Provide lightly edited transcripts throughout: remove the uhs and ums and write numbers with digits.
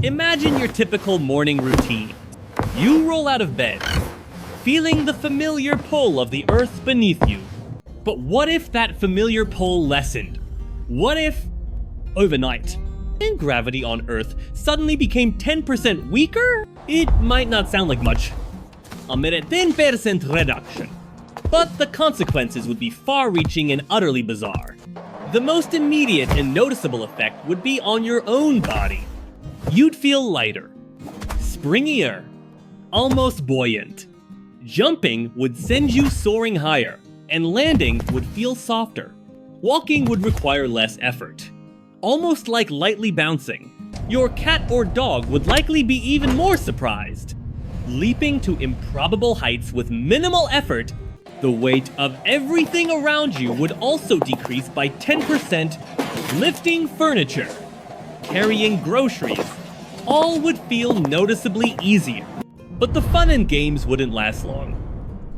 Imagine your typical morning routine. You roll out of bed, feeling the familiar pull of the earth beneath you. But what if that familiar pull lessened? What if, overnight, gravity on Earth suddenly became 10% weaker? It might not sound like much. A mere 10% reduction. But the consequences would be far-reaching and utterly bizarre. The most immediate and noticeable effect would be on your own body. You'd feel lighter, springier, almost buoyant. Jumping would send you soaring higher, and landing would feel softer. Walking would require less effort. Almost like lightly bouncing. Your cat or dog would likely be even more surprised. Leaping to improbable heights with minimal effort, the weight of everything around you would also decrease by 10%. Lifting furniture, carrying groceries, all would feel noticeably easier. But the fun and games wouldn't last long.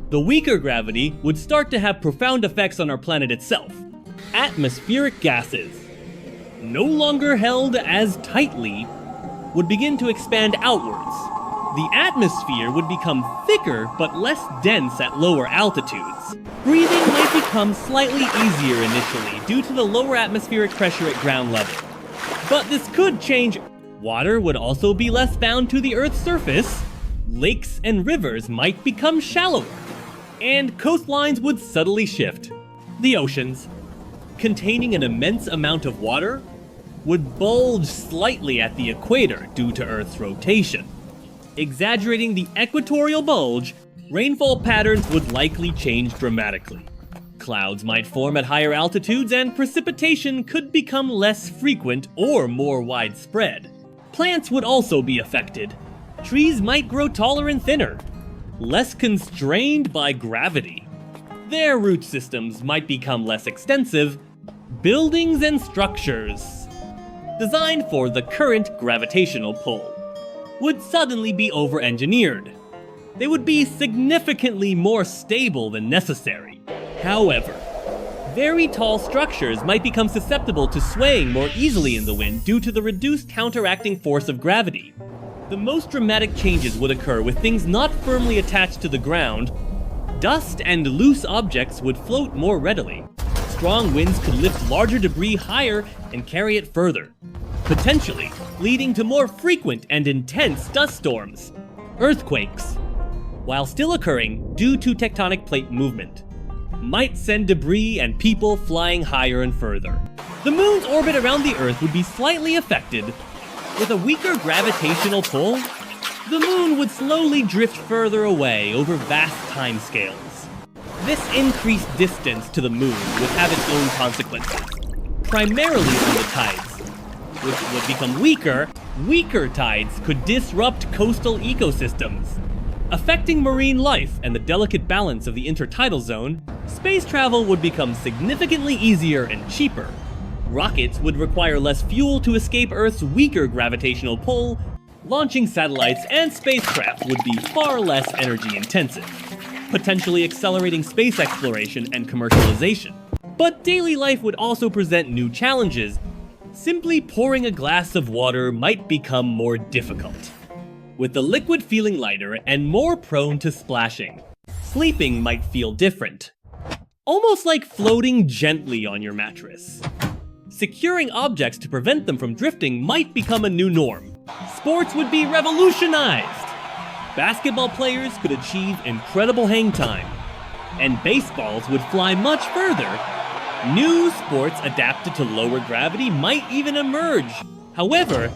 The weaker gravity would start to have profound effects on our planet itself. Atmospheric gases, no longer held as tightly, would begin to expand outwards. The atmosphere would become thicker but less dense at lower altitudes. Breathing might become slightly easier initially due to the lower atmospheric pressure at ground level. But this could change. Water would also be less bound to the Earth's surface. Lakes and rivers might become shallower. And coastlines would subtly shift. The oceans, containing an immense amount of water, would bulge slightly at the equator due to Earth's rotation. Exaggerating the equatorial bulge, rainfall patterns would likely change dramatically. Clouds might form at higher altitudes and precipitation could become less frequent or more widespread. Plants would also be affected. Trees might grow taller and thinner, less constrained by gravity. Their root systems might become less extensive. Buildings and structures designed for the current gravitational pull would suddenly be over-engineered. They would be significantly more stable than necessary. However, very tall structures might become susceptible to swaying more easily in the wind due to the reduced counteracting force of gravity. The most dramatic changes would occur with things not firmly attached to the ground. Dust and loose objects would float more readily. Strong winds could lift larger debris higher and carry it further, potentially leading to more frequent and intense dust storms. Earthquakes, while still occurring due to tectonic plate movement, might send debris and people flying higher and further. The moon's orbit around the Earth would be slightly affected. With a weaker gravitational pull, the moon would slowly drift further away over vast timescales. This increased distance to the moon would have its own consequences, primarily on the tides, which would become weaker. Weaker tides could disrupt coastal ecosystems, affecting marine life and the delicate balance of the intertidal zone. Space travel would become significantly easier and cheaper. Rockets would require less fuel to escape Earth's weaker gravitational pull. Launching satellites and spacecraft would be far less energy intensive, potentially accelerating space exploration and commercialization. But daily life would also present new challenges. Simply pouring a glass of water might become more difficult, with the liquid feeling lighter and more prone to splashing. Sleeping might feel different, almost like floating gently on your mattress. Securing objects to prevent them from drifting might become a new norm. Sports would be revolutionized. Basketball players could achieve incredible hang time, and baseballs would fly much further. New sports adapted to lower gravity might even emerge. However,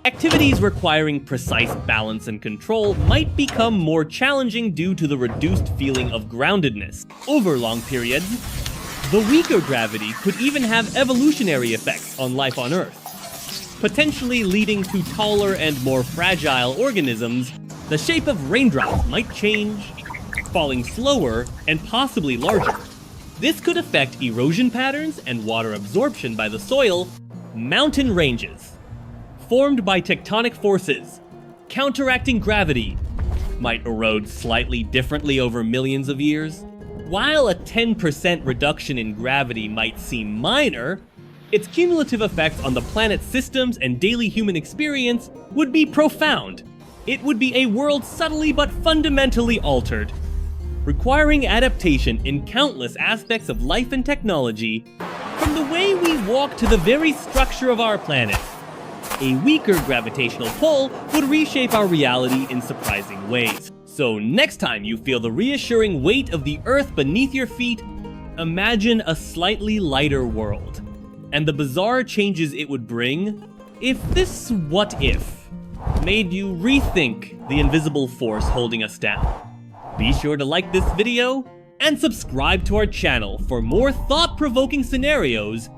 activities requiring precise balance and control might become more challenging due to the reduced feeling of groundedness. Over long periods, the weaker gravity could even have evolutionary effects on life on Earth, potentially leading to taller and more fragile organisms. The shape of raindrops might change, falling slower and possibly larger. This could affect erosion patterns and water absorption by the soil. Mountain ranges, formed by tectonic forces, counteracting gravity, might erode slightly differently over millions of years. While a 10% reduction in gravity might seem minor, Its cumulative effects on the planet's systems and daily human experience would be profound. It would be a world subtly but fundamentally altered, requiring adaptation in countless aspects of life and technology, from the way we walk to the very structure of our planet. A weaker gravitational pull would reshape our reality in surprising ways. So next time you feel the reassuring weight of the Earth beneath your feet, imagine a slightly lighter world, and the bizarre changes it would bring if this what if made you rethink the invisible force holding us down. Be sure to like this video and subscribe to our channel for more thought-provoking scenarios